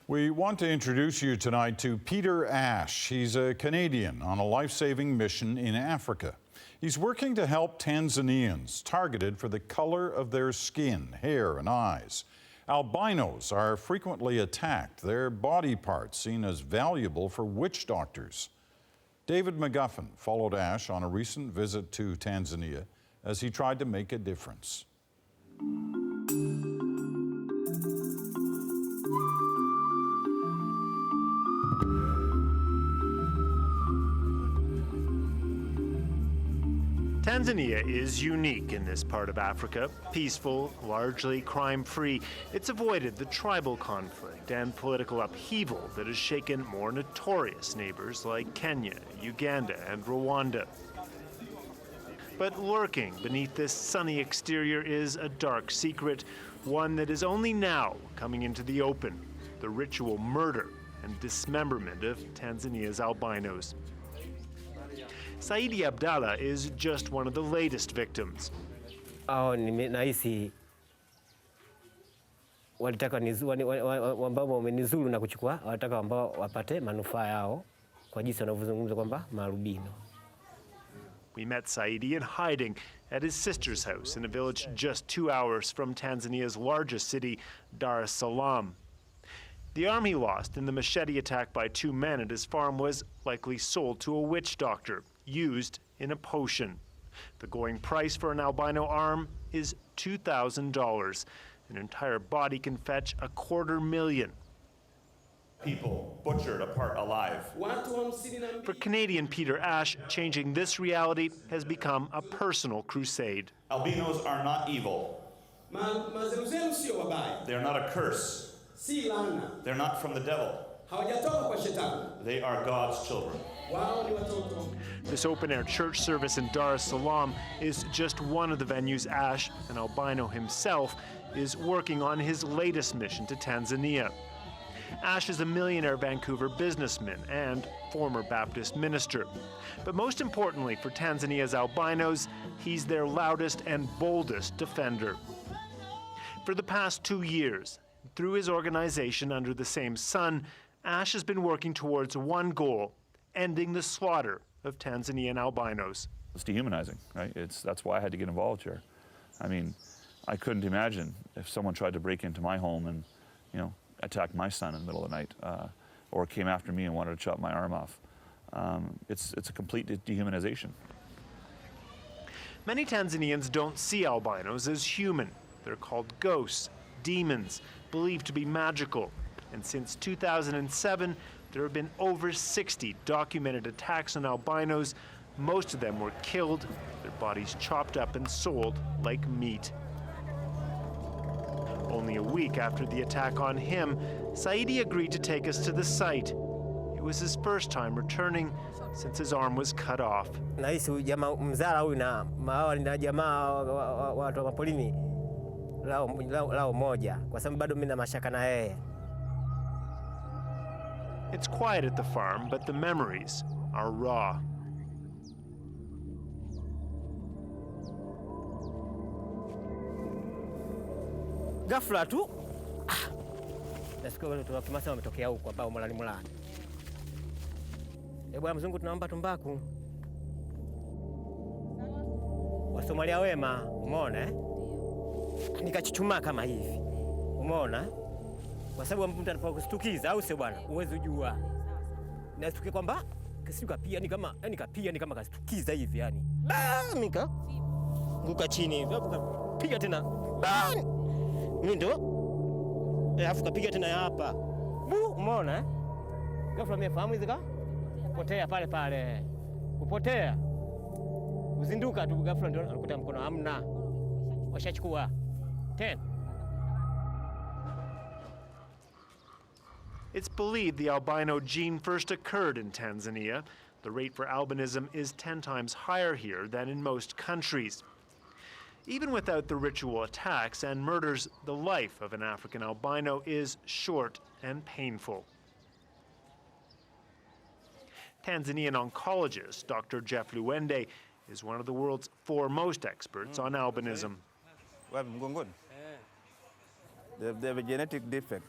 We want to introduce you tonight to Peter Ash. He's a Canadian on a life-saving mission in Africa. He's working to help Tanzanians targeted for the color of their skin, hair, and eyes. Albinos are frequently attacked, their body parts seen as valuable for witch doctors. David McGuffin followed Ash on a recent visit to Tanzania as he tried to make a difference. Tanzania is unique in this part of Africa. Peaceful, largely crime-free, it's avoided the tribal conflict and political upheaval that has shaken more notorious neighbors like Kenya, Uganda, and Rwanda. But lurking beneath this sunny exterior is a dark secret, one that is only now coming into the open: the ritual murder and dismemberment of Tanzania's albinos. Saidi Abdallah is just one of the latest victims. Nahisi walitaka ambao wamenizuru na kuchukua, walitaka ambao wapate manufaa yao kwa jinsi wanavyozungumza kwamba marubino. We met Saidi in hiding at his sister's house in a village just 2 hours from Tanzania's largest city, Dar es Salaam. The arm he lost in the machete attack by 2 men at his farm was likely sold to a witch doctor, used in a potion. The going price for an albino arm is $2,000. An entire body can fetch $250,000. People butchered apart alive. For Canadian Peter Ash, changing this reality has become a personal crusade. Albinos are not evil. They are not a curse. They're not from the devil. They are God's children. This open-air church service in Dar es Salaam is just one of the venues Ash, an albino himself, is working on his latest mission to Tanzania. Ash is a millionaire Vancouver businessman and former Baptist minister. But most importantly for Tanzania's albinos, he's their loudest and boldest defender. For the past 2 years, through his organization under the same sun, Ash has been working towards one goal: ending the slaughter of Tanzanian albinos. It's dehumanizing, right? That's why I had to get involved here. I mean, I couldn't imagine if someone tried to break into my home and, attacked my son in the middle of the night, or came after me and wanted to chop my arm off. It's a complete dehumanization. Many Tanzanians don't see albinos as human. They're called ghosts, demons, believed to be magical. And since 2007, there have been over 60 documented attacks on albinos. Most of them were killed, their bodies chopped up and sold like meat. Only a week after the attack on him, Saidi agreed to take us to the site. It was his first time returning since his arm was cut off. Nahisi jamaa mzara huyu na maawali na jamaa watu wa polini lao moja, kwa sababu bado mimi na mashaka na yeye. It's quiet at the farm, but the memories are raw. Ghafla tu nasikia watu wa Kimasai wametokea huko ambao mulani. Bwana mzungu, tunaomba tumbaku. Wasomalia wema, umeona nikachuchumaa kama hivi, umeona, kwa sababu mtu anapokustukiza au sio bwana, uweze kujua. Nasikia kwamba kasituka pia ni kama kastukiza hivi yani. Nika nguka chini, piga tena. Mimi ndo alafu kapiga tena hapa. Umeona? Ghafla mmefahamu hizo kupotea pale. Kupotea. Uzinduka tu ghafla ndio anakuta mkono hamna. Washachukua. 10. It's believed the albino gene first occurred in Tanzania. The rate for albinism is 10 times higher here than in most countries. Even without the ritual attacks and murders, the life of an African albino is short and painful. Tanzanian oncologist Dr. Jeff Luende is one of the world's foremost experts on albinism. They have a genetic defect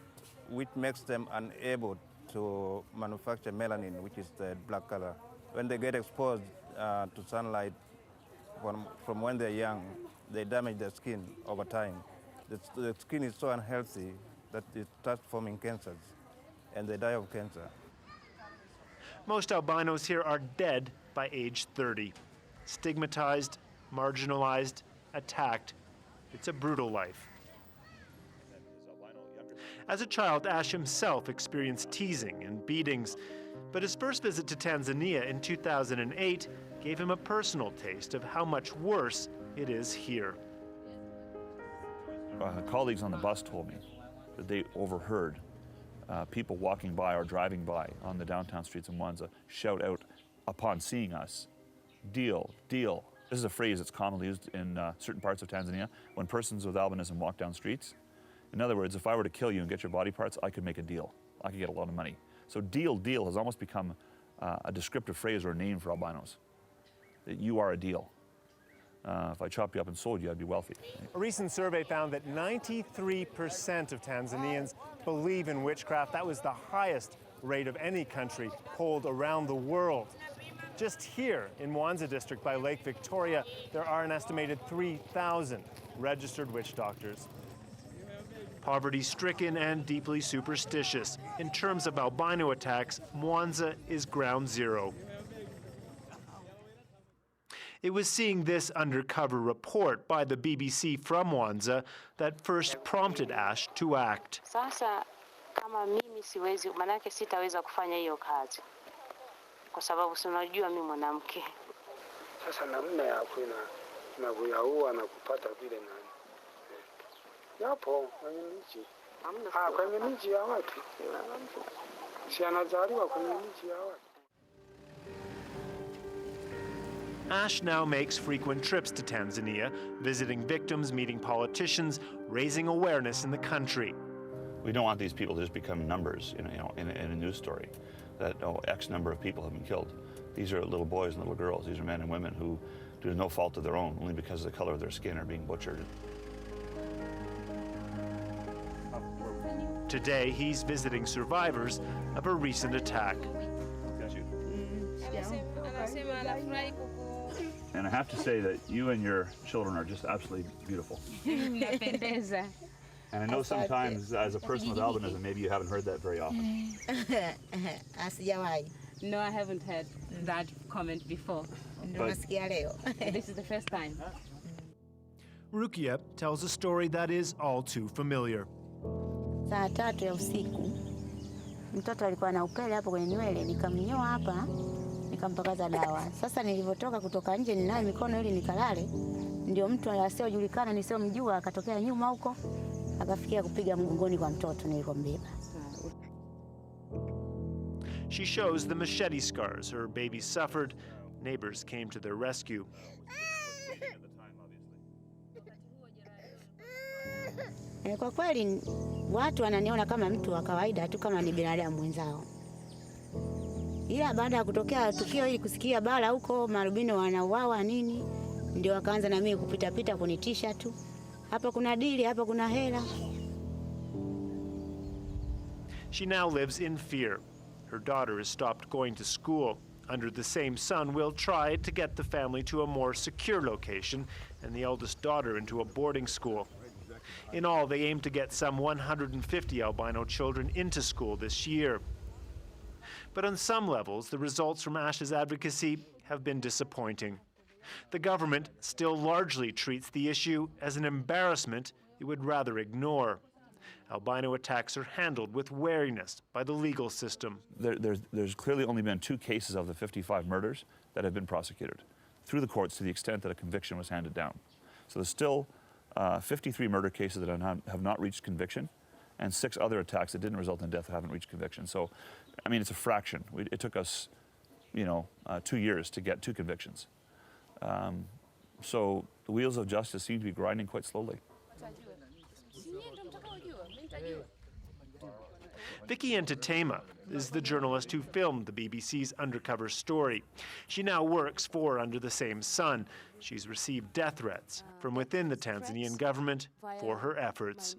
which makes them unable to manufacture melanin, which is the black color. When they get exposed to sunlight from when they're young, they damage their skin over time. The skin is so unhealthy that it starts forming cancers, and they die of cancer. Most albinos here are dead by age 30. Stigmatized, marginalized, attacked. It's a brutal life. As a child, Ash himself experienced teasing and beatings, but his first visit to Tanzania in 2008 gave him a personal taste of how much worse it is here. Colleagues on the bus told me that they overheard people walking by or driving by on the downtown streets in Mwanza shout out upon seeing us, "Deal, deal." This is a phrase that's commonly used in certain parts of Tanzania when persons with albinism walk down streets. In other words, if I were to kill you and get your body parts, I could make a deal. I could get a lot of money. So deal, deal has almost become a descriptive phrase or a name for albinos. That you are a deal. If I chopped you up and sold you, I'd be wealthy. A recent survey found that 93% of Tanzanians believe in witchcraft. That was the highest rate of any country polled around the world. Just here in Mwanza district by Lake Victoria, there are an estimated 3,000 registered witch doctors. Poverty-stricken and deeply superstitious. In terms of albino attacks, Mwanza is ground zero. It was seeing this undercover report by the BBC from Mwanza that first prompted Ash to act. Sasa kama mimi siwezi, manake sitaweza kufanya hiyo kazi. Kwa sababu si unajua mimi mwanamke. Sasa namna ya na kuyaua na kupata vile nani. Yapo kwenye miji. Kwenye miji ya watu. Si anazaliwa kwenye miji ya watu. Ash now makes frequent trips to Tanzania, visiting victims, meeting politicians, raising awareness in the country. We don't want these people to just become numbers in a news story, that X number of people have been killed. These are little boys and little girls. These are men and women who, due to no fault of their own, only because of the color of their skin, are being butchered. Today, he's visiting survivors of a recent attack. And I have to say that you and your children are just absolutely beautiful. And I know sometimes, as a person with albinism, maybe you haven't heard that very often. No, I haven't heard that comment before. This is the first time. Rukia tells a story that is all too familiar. Saa 3 ya usiku mtoto alikuwa na upele hapo kwenye nywele, nikamnyoa hapa, nikampakaza dawa. Sasa nilivyotoka kutoka nje ninayo mikono ili nikalale, ndio mtu asiyojulikana nisiyomjua akatokea nyuma huko, akafikia kupiga mgongoni kwa mtoto nilikombeba. She shows the machete scars her baby suffered. Neighbors came to their rescue. Kwa kweli watu wananiona kama mtu wa kawaida tu, kama ni binadamu mwenzao. Ila baada ya kutokea tukio hili, kusikia bala huko marubino wanauawa nini, ndio wakaanza na mimi kupita kunitisha tu. Hapa kuna dili, hapa kuna hela. She now lives in fear. Her daughter has stopped going to school. Under the same sun, we'll try to get the family to a more secure location and the eldest daughter into a boarding school. In all, they aim to get some 150 albino children into school this year. But on some levels, the results from Ash's advocacy have been disappointing. The government still largely treats the issue as an embarrassment it would rather ignore. Albino attacks are handled with wariness by the legal system. There's clearly only been 2 cases of the 55 murders that have been prosecuted through the courts to the extent that a conviction was handed down. So there's still 53 murder cases that have not reached conviction, and 6 other attacks that didn't result in death haven't reached conviction. So, I mean, it's a fraction. It took us, 2 years to get 2 convictions. So the wheels of justice seem to be grinding quite slowly. Vicky Entertainment is the journalist who filmed the BBC's undercover story. She now works for Under the Same Sun. She's received death threats from within the Tanzanian government for her efforts.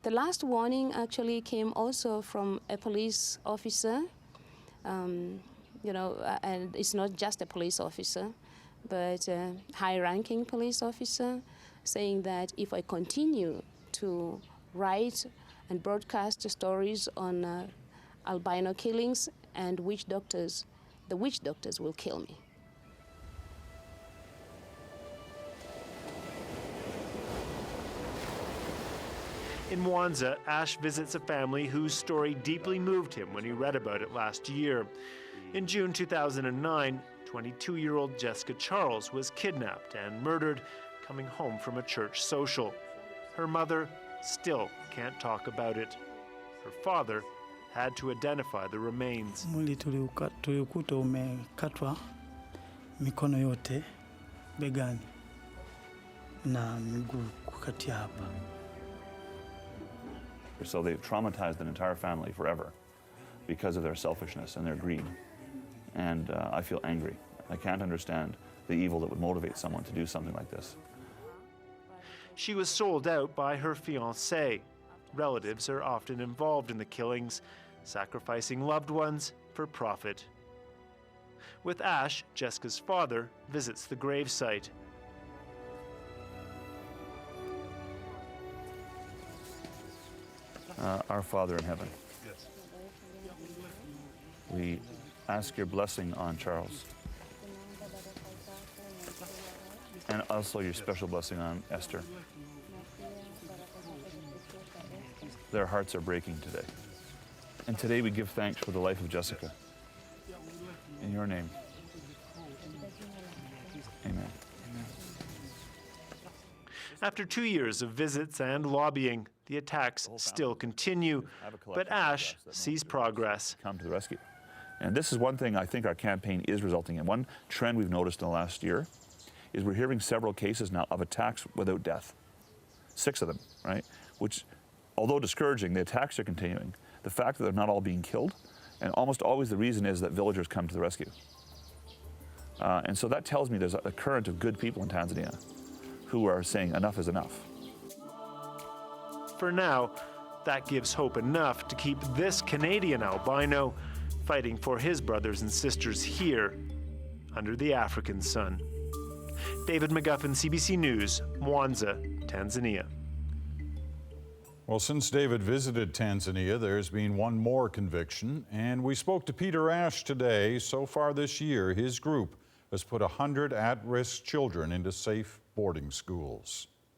The last warning actually came also from a police officer, and it's not just a police officer, but a high-ranking police officer, saying that if I continue to write and broadcast stories on albino killings and witch doctors, the witch doctors will kill me. In Mwanza, Ash visits a family whose story deeply moved him when he read about it last year. In June 2009, 22-year-old Jessica Charles was kidnapped and murdered coming home from a church social. Her mother still can't talk about it. Her father had to identify the remains. Mwili tulikuta umekatwa mikono yote begani na miguu kukatia hapa. So they've traumatized an entire family forever because of their selfishness and their greed. And I feel angry. I can't understand the evil that would motivate someone to do something like this. She was sold out by her fiancé. Relatives are often involved in the killings, sacrificing loved ones for profit. With Ash, Jessica's father visits the gravesite. Our Father in heaven, we ask your blessing on Charles, and also your special blessing on Esther. Their hearts are breaking today. And today we give thanks for the life of Jessica. In your name, amen. After 2 years of visits and lobbying, the attacks still continue, but Ash sees progress. Come to the rescue. And this is one thing I think our campaign is resulting in. One trend we've noticed in the last year is we're hearing several cases now of attacks without death. 6 of them, right? Which, although discouraging, the attacks are continuing. The fact that they're not all being killed, and almost always the reason is that villagers come to the rescue. And so that tells me there's a current of good people in Tanzania who are saying enough is enough. For now, that gives hope enough to keep this Canadian albino fighting for his brothers and sisters here under the African sun. David McGuffin, CBC News, Mwanza, Tanzania. Well, since David visited Tanzania, there's been one more conviction, and we spoke to Peter Ash today. So far this year, his group has put 100 at-risk children into safe boarding schools.